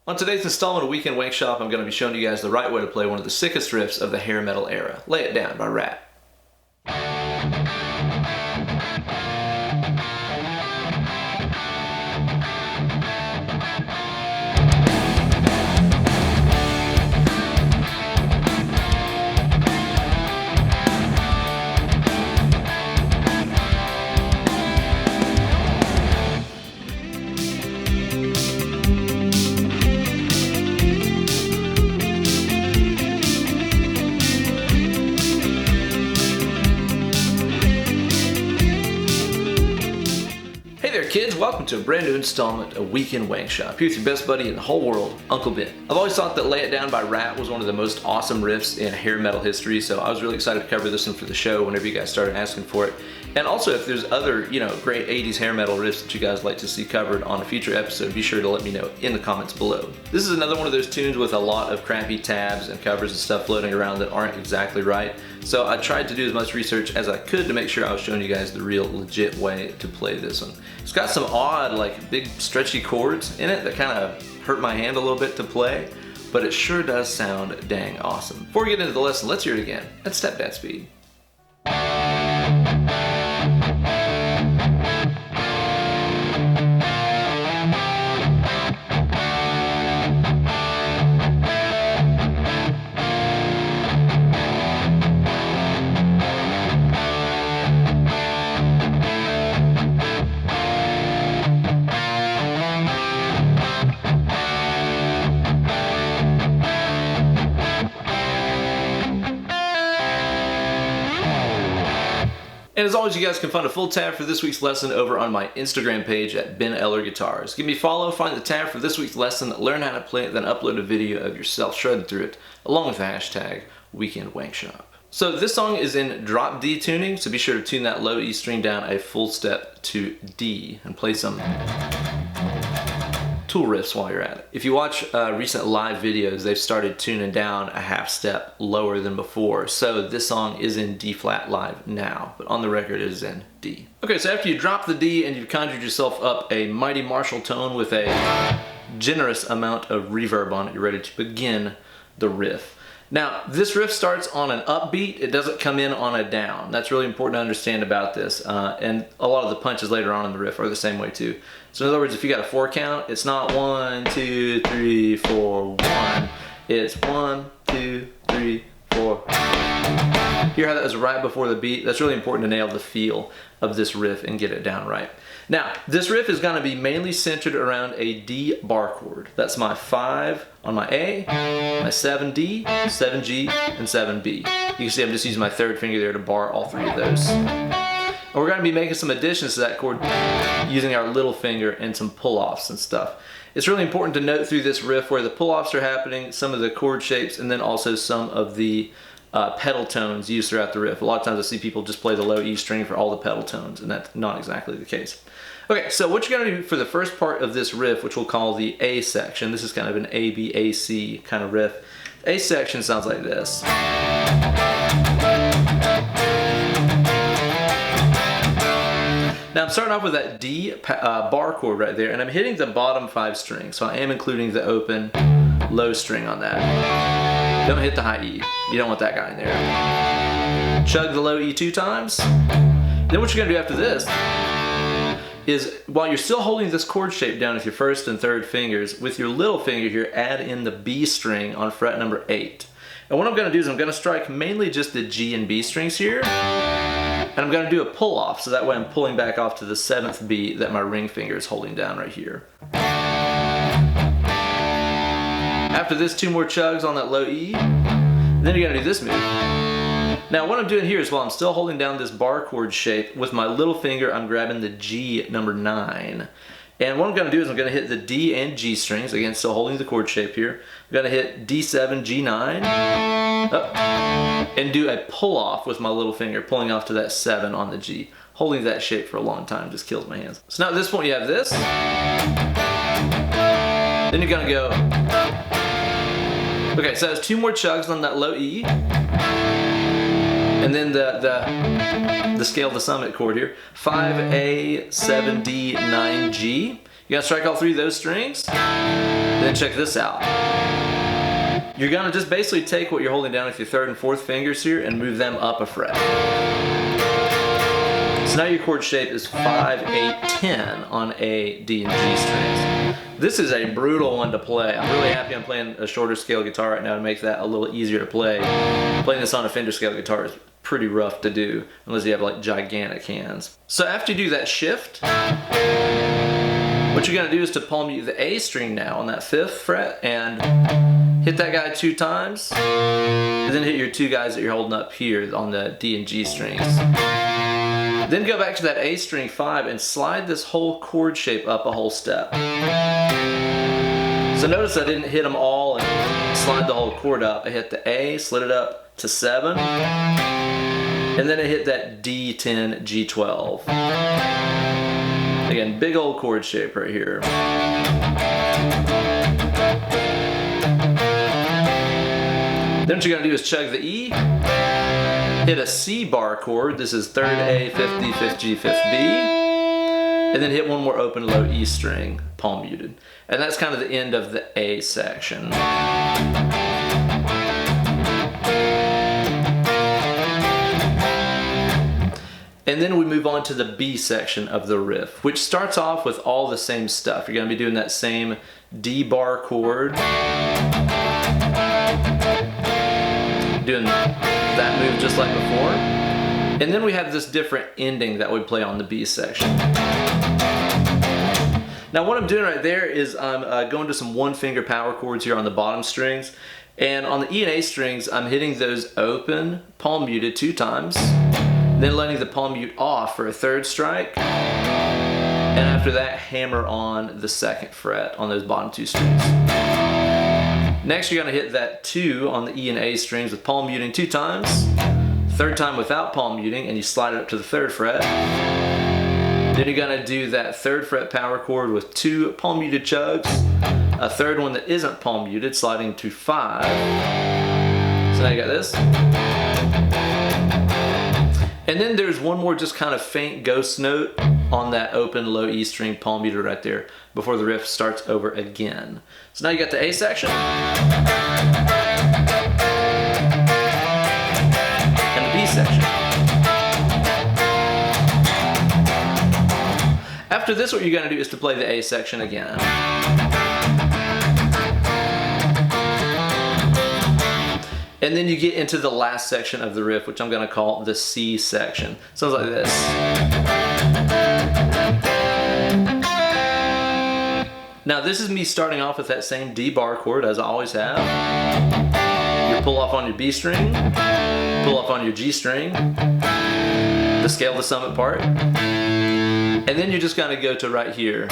On today's installment of Weekend Wankshop, I'm going to be showing you guys the right way to play one of the sickest riffs of the hair metal era, Lay It Down by Ratt. Kids, welcome to a brand new installment of Weekend Wankshop. Here with your best buddy in the whole world, Uncle Ben. I've always thought that Lay It Down by Ratt was one of the most awesome riffs in hair metal history, so I was really excited to cover this one for the show whenever you guys started asking for it. And also, if there's other, great 80s hair metal riffs that you guys like to see covered on a future episode, be sure to let me know in the comments below. This is another one of those tunes with a lot of crappy tabs and covers and stuff floating around that aren't exactly right. So I tried to do as much research as I could to make sure I was showing you guys the real legit way to play this one. It's got some odd, big stretchy chords in it that kind of hurt my hand a little bit to play, but it sure does sound dang awesome. Before we get into the lesson, let's hear it again at step-dad speed. And as always, you guys can find a full tab for this week's lesson over on my Instagram page at BenEllerGuitars. Give me a follow, find the tab for this week's lesson, learn how to play it, then upload a video of yourself shredded through it, along with the hashtag Weekend Wankshop. So this song is in drop D tuning, so be sure to tune that low E string down a full step to D and play some tool riffs while you're at it. If you watch recent live videos, they've started tuning down a half step lower than before. So this song is in D flat live now, but on the record it is in D. Okay, so after you drop the D and you've conjured yourself up a mighty martial tone with a generous amount of reverb on it, you're ready to begin the riff. Now, this riff starts on an upbeat. It doesn't come in on a down. That's really important to understand about this. And a lot of the punches later on in the riff are the same way too. So in other words, if you got a 4 count, it's not 1, 2, 3, 4, 1. It's 1, 2, 3, 4. Hear how that was right before the beat? That's really important to nail the feel of this riff and get it down right. Now, this riff is going to be mainly centered around a D bar chord. That's my 5 on my A, my 7D, 7G, and 7B. You can see I'm just using my third finger there to bar all 3 of those. And we're going to be making some additions to that chord using our little finger and some pull-offs and stuff. It's really important to note through this riff where the pull-offs are happening, some of the chord shapes, and then also some of the pedal tones used throughout the riff. A lot of times I see people just play the low E string for all the pedal tones, and that's not exactly the case. Okay, so what you're going to do for the first part of this riff, which we'll call the A section, this is kind of an A, B, A, C kind of riff. A section sounds like this. Now I'm starting off with that D bar chord right there, and I'm hitting the bottom 5 strings, so I am including the open low string on that. Don't hit the high E. You don't want that guy in there. Chug the low E 2 times. Then what you're going to do after this is, while you're still holding this chord shape down with your first and third fingers, with your little finger here, add in the B string on fret number 8. And what I'm going to do is I'm going to strike mainly just the G and B strings here, and I'm going to do a pull off, so that way I'm pulling back off to the 7th B that my ring finger is holding down right here. After this, 2 more chugs on that low E, and then you're going to do this move. Now what I'm doing here is, while I'm still holding down this bar chord shape, with my little finger I'm grabbing the G number 9. And what I'm going to do is I'm going to hit the D and G strings, again still holding the chord shape here. I'm going to hit D7, G9, up, and do a pull off with my little finger, pulling off to that 7 on the G. Holding that shape for a long time just kills my hands. So now at this point you have this. Then you're going to go. Okay, so that's 2 more chugs on that low E. And then the scale of the summit chord here, 5A, 7D, 9G. You gotta strike all 3 of those strings. Then check this out. You're gonna just basically take what you're holding down with your 3rd and 4th fingers here and move them up a fret. So now your chord shape is 5, 8, 10 on A, D, and G strings. This is a brutal one to play. I'm really happy I'm playing a shorter scale guitar right now to make that a little easier to play. Playing this on a Fender scale guitar is pretty rough to do unless you have like gigantic hands. So after you do that shift, what you're gonna do is to palm mute the A string now on that 5th fret and hit that guy 2 times, and then hit your 2 guys that you're holding up here on the D and G strings. Then go back to that A string 5 and slide this whole chord shape up a whole step. So notice I didn't hit them all and slide the whole chord up. I hit the A, slid it up to 7, and then I hit that D10, G12. Again, big old chord shape right here. Then what you're gonna do is chug the E, hit a C bar chord. This is 3rd A, 5th D, 5th G, 5th B, and then hit one more open low E string, palm muted. And that's kind of the end of the A section. And then we move on to the B section of the riff, which starts off with all the same stuff. You're gonna be doing that same D bar chord, doing that move just like before. And then we have this different ending that we play on the B section. Now what I'm doing right there is I'm going to some 1-finger power chords here on the bottom strings. And on the E and A strings, I'm hitting those open, palm muted 2 times, then letting the palm mute off for a 3rd strike. And after that, hammer on the 2nd fret on those bottom 2 strings. Next, you're gonna hit that 2 on the E and A strings with palm muting 2 times, 3rd time without palm muting, and you slide it up to the 3rd fret. Then you're gonna do that 3rd fret power chord with 2 palm muted chugs, a 3rd one that isn't palm muted, sliding to 5. So now you got this. And then there's one more just kind of faint ghost note on that open low E string palm muted right there before the riff starts over again. So now you got the A section and the B section. After this, what you're gonna do is to play the A section again. And then you get into the last section of the riff, which I'm gonna call the C section. Sounds like this. Now this is me starting off with that same D bar chord as I always have. You pull off on your B string, pull off on your G string, the scale the summit part, and then you're just gonna go to right here.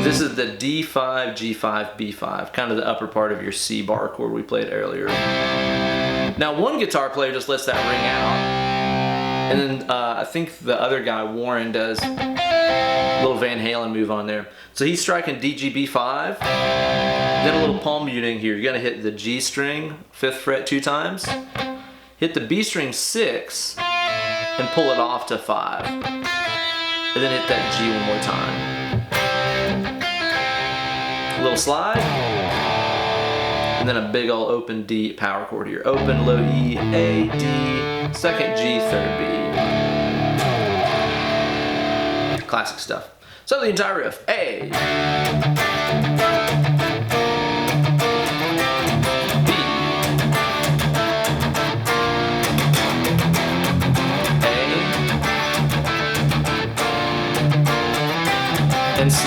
This is the D5, G5, B5, kind of the upper part of your C bar chord we played earlier. Now one guitar player just lets that ring out, and then I think the other guy, Warren, does a little Van Halen move on there. So he's striking D, G, B5, then a little palm muting here. You're gonna hit the G string, 5th fret 2 times, hit the B string 6, and pull it off to 5, and then hit that G one more time. A little slide, and then a big old open D power chord here. Open, low E, A, D, 2nd G, 3rd B. Classic stuff. So the entire riff, A, B, A, and C.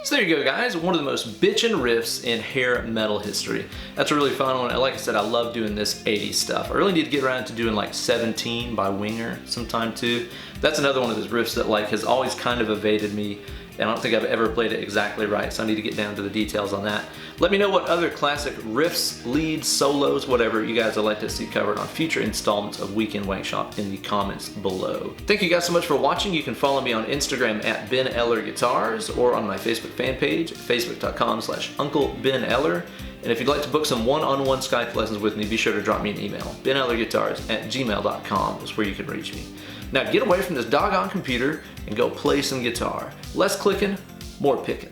So there you go, guys, one of the most bitchin' riffs in hair metal history. That's a really fun one. Like I said, I love doing this 80s stuff. I really need to get around to doing like 17 by Winger sometime too. That's another one of those riffs that like has always kind of evaded me, and I don't think I've ever played it exactly right, so I need to get down to the details on that. Let me know what other classic riffs, leads, solos, whatever you guys would like to see covered on future installments of Weekend Wankshop in the comments below. Thank you guys so much for watching. You can follow me on Instagram at BenEllerGuitars or on my Facebook fan page, facebook.com/UncleBenEller. And if you'd like to book some one-on-one Skype lessons with me, be sure to drop me an email. BenEllerGuitars@gmail.com is where you can reach me. Now get away from this doggone computer and go play some guitar. Less clicking, more picking.